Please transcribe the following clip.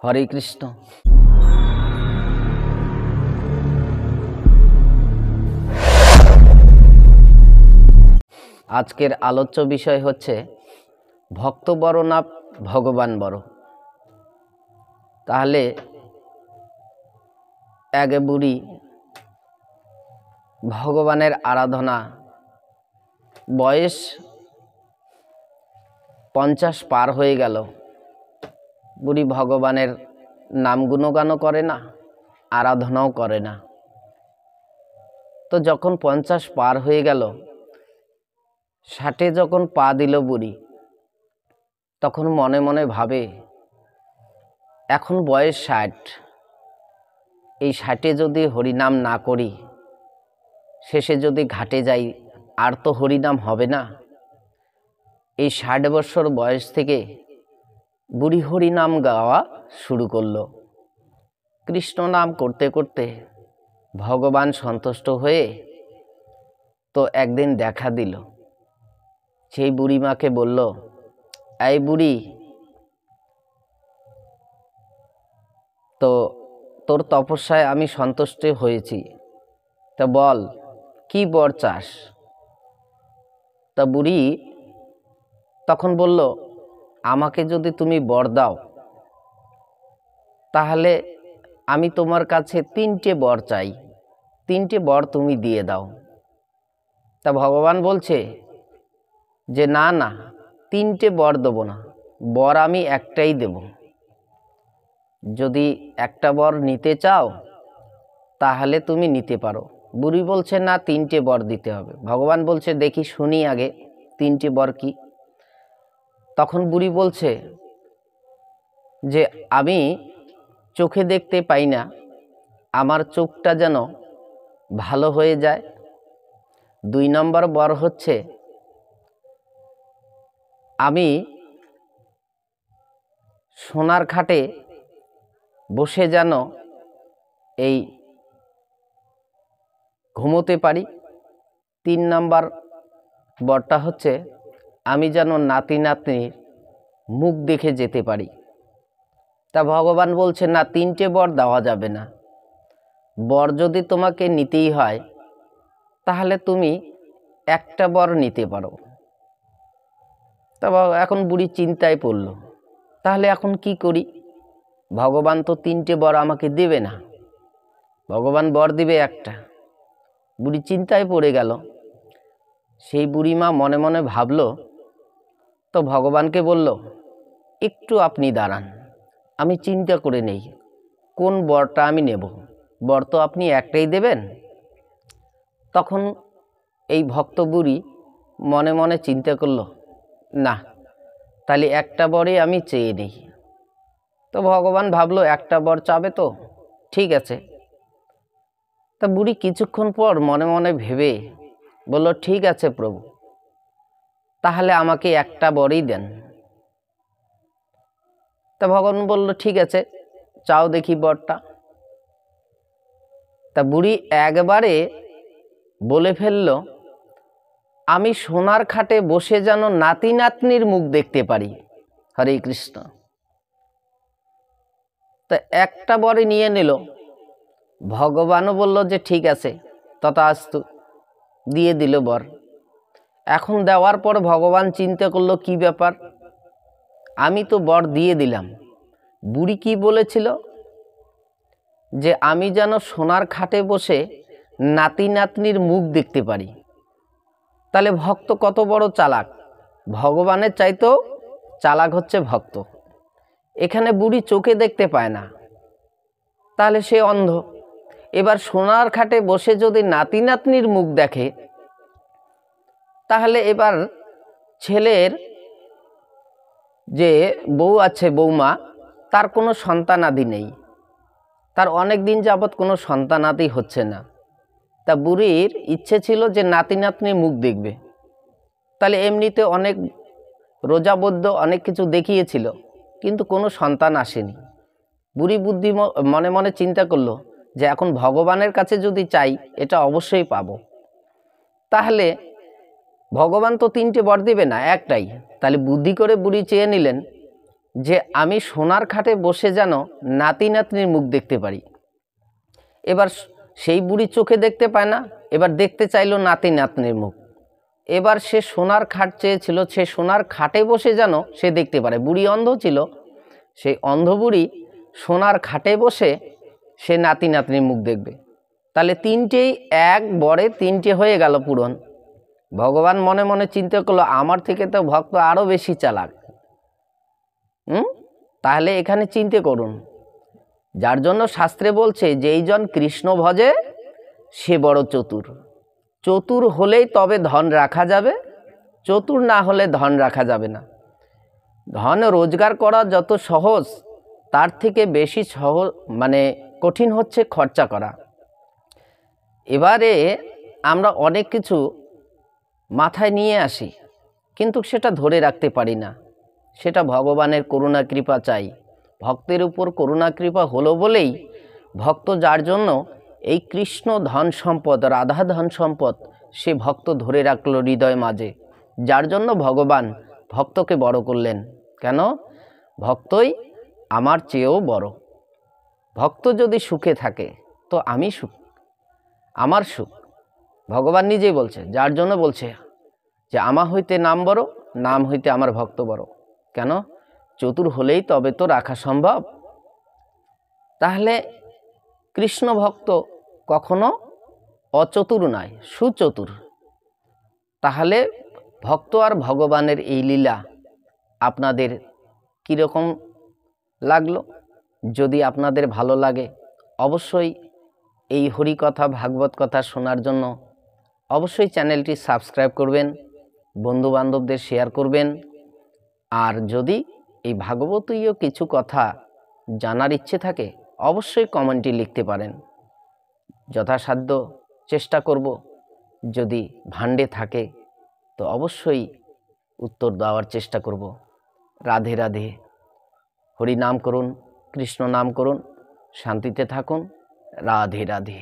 হরে কৃষ্ণ। আজকের আলোচ্য বিষয় হচ্ছে ভক্ত বড় না ভগবান বড়। তাহলে এক বুড়ি ভগবানের আরাধনা, বয়স 50 পার হয়ে গেল, বুড়ি ভগবানের নাম গুণগানও করে না, আরাধনাও করে না। তো যখন 50 পার হয়ে গেল, 60-এ যখন পা দিল বুড়ি, তখন মনে মনে ভাবে এখন বয়স 60, এই 60-এ যদি হরিনাম না করি, শেষে যদি ঘাটে যাই, আর তো হরিনাম হবে না। এই 60 বছর বয়স থেকে বুড়ি হরিনাম গাওয়া শুরু করলো। কৃষ্ণ নাম করতে করতে ভগবান সন্তুষ্ট হয়ে তো একদিন দেখা দিল। সেই বুড়িমাকে বলল, এই বুড়ি, তো তোর তপস্যায় আমি সন্তুষ্ট হয়েছি, তা বল কি বর চাস? তা বুড়ি তখন বলল, আমাকে যদি তুমি বর দাও, তাহলে আমি তোমার কাছে 3টে বর চাই, 3টে বর তুমি দিয়ে দাও। তা ভগবান বলছে যে না না, 3টে বর দেবো না, বর আমি একটাই দেব। যদি একটা বর নিতে চাও তাহলে তুমি নিতে পারো। বুড়ি বলছে না, 3টে বর দিতে হবে। ভগবান বলছে দেখি শুনি আগে 3টে বর কি। তখন বুড়ি বলছে যে আমি চোখে দেখতে পাই না, আমার চোখটা যেন ভালো হয়ে যায়। 2 নম্বর বর হচ্ছে আমি সোনার খাটে বসে যেন এই ঘুমোতে পারি। 3 নম্বর বরটা হচ্ছে আমি যেন নাতি নাতনির মুখ দেখে যেতে পারি। তা ভগবান বলছে না, 3টে বর দেওয়া যাবে না। বর যদি তোমাকে নিতেই হয় তাহলে তুমি একটা বর নিতে পারো। তা এখন বুড়ি চিন্তায় পড়ল, তাহলে এখন কি করি? ভগবান তো 3টে বর আমাকে দেবে না, ভগবান বর দিবে একটা। বুড়ি চিন্তায় পড়ে গেল। সেই বুড়িমা মনে মনে ভাবল, তো ভগবানকে বলল, একটু আপনি দাঁড়ান, আমি চিন্তা করে নেই কোন বরটা আমি নেব, বর তো আপনি একটাই দেবেন। তখন এই ভক্ত বুড়ি মনে মনে চিন্তা করল, না, তাহলে একটা বরই আমি চেয়ে নিই। তো ভগবান ভাবলো একটা বর চাবে তো ঠিক আছে। তা বুড়ি কিছুক্ষণ পর মনে মনে ভেবে বলল, ঠিক আছে প্রভু, তাহলে আমাকে একটা বরই দেন। তা ভগবান বলল, ঠিক আছে, চাও দেখি বরটা। তা বুড়ি একবারে বলে ফেলল, আমি সোনার খাটে বসে যেন নাতি নাতনির মুখ দেখতে পারি। হরে কৃষ্ণ। তা একটা বরই নিয়ে নিল। ভগবানও বলল যে ঠিক আছে, তথাস্তু, দিয়ে দিল বর। এখন দেওয়ার পর ভগবান চিন্তা করলো, কি ব্যাপার, আমি তো বর দিয়ে দিলাম, বুড়ি কি বলেছিল যে আমি যেন সোনার খাটে বসে নাতি নাতনির মুখ দেখতে পারি। তাহলে ভক্ত কত বড় চালাক, ভগবানের চাইতেও চালাক হচ্ছে ভক্ত। এখানে বুড়ি চোখে দেখতে পায় না, তাহলে সে অন্ধ। এবার সোনার খাটে বসে যদি নাতি নাতনির মুখ দেখে, তাহলে এবার ছেলের যে বউ আছে, বৌমা, তার কোনো সন্তানাদি নেই, তার অনেক দিন যাবৎ কোনো সন্তানাদি হচ্ছে না। তা বুড়ির ইচ্ছে ছিল যে নাতি নাতনির মুখ দেখবে। তাহলে এমনিতে অনেক রোজাবদ্ধ অনেক কিছু দেখিয়েছিল, কিন্তু কোনো সন্তান আসেনি। বুড়ি বুদ্ধি মনে মনে চিন্তা করলো যে এখন ভগবানের কাছে যদি চাই, এটা অবশ্যই পাবো। তাহলে ভগবান তো 3টে বর দেবে না, একটাই। তাহলে বুদ্ধি করে বুড়ি চেয়ে নিলেন যে আমি সোনার খাটে বসে যেন নাতি নাতনির মুখ দেখতে পারি। এবার সেই বুড়ি চোখে দেখতে পায় না, এবার দেখতে চাইলো নাতি নাতনির মুখ। এবার সে সোনার খাট চেয়েছিল, সে সোনার খাটে বসে যেন সে দেখতে পারে। বুড়ি অন্ধ ছিল, সেই অন্ধ বুড়ি সোনার খাটে বসে সে নাতি নাতনির মুখ দেখবে। তাহলে তিনটেই এক বরে তিনটে হয়ে গেল পূরণ। ভগবান মনে মনে চিন্তা করলো আমার থেকে তো ভক্ত আরো বেশি চালাক। তাহলে এখানে চিন্তা করুন, যার জন্য শাস্ত্রে বলছে যেই জন কৃষ্ণ ভজে সে বড় চতুর। চতুর হলেই তবে ধন রাখা যাবে, চতুর না হলে ধন রাখা যাবে না। ধন রোজগার করা যত সহজ, তার থেকে বেশি সহজ কঠিন হচ্ছে খরচা করা। এবারে আমরা অনেক কিছু মাথায় নিয়ে আসি, কিন্তু সেটা ধরে রাখতে পারি না। সেটা ভগবানের করুণা কৃপা চাই। ভক্তের উপর করুণা কৃপা হলো বলেই ভক্ত, যার জন্য এই কৃষ্ণ ধন সম্পদ, রাধা ধন সম্পদ, সে ভক্ত ধরে রাখলো হৃদয় মাঝে। যার জন্য ভগবান ভক্তকে বড় করলেন। কেন? ভক্তই আমার চেয়েও বড়। ভক্ত যদি সুখে থাকে তো আমি সুখ, আমার সুখ। ভগবান নিজেই বলছে, যার জন্য বলছে যে আমা হইতে নাম বড়, নাম হইতে আমার ভক্ত বড়। কেন? চতুর হলেই তবে তো রাখা সম্ভব। তাহলে কৃষ্ণ ভক্ত কখনো অচতুর নয়, সুচতুর। তাহলে ভক্ত আর ভগবানের এই লীলা আপনাদের কীরকম লাগলো? যদি আপনাদের ভালো লাগে অবশ্যই এই হরিকথা ভাগবত কথা শোনার জন্য অবশ্যই চ্যানেলটি সাবস্ক্রাইব করবেন, বন্ধুবান্ধবদের শেয়ার করবেন। আর যদি এই ভাগবতীয় কিছু কথা জানার ইচ্ছে থাকে অবশ্যই কমেন্টে লিখতে পারেন। যথাসাধ্য চেষ্টা করব, যদি ভান্ডে থাকে তো অবশ্যই উত্তর দেওয়ার চেষ্টা করব। রাধে রাধে। হরি নাম করুন, কৃষ্ণ নাম করুন, শান্তিতে থাকুন। রাধে রাধে।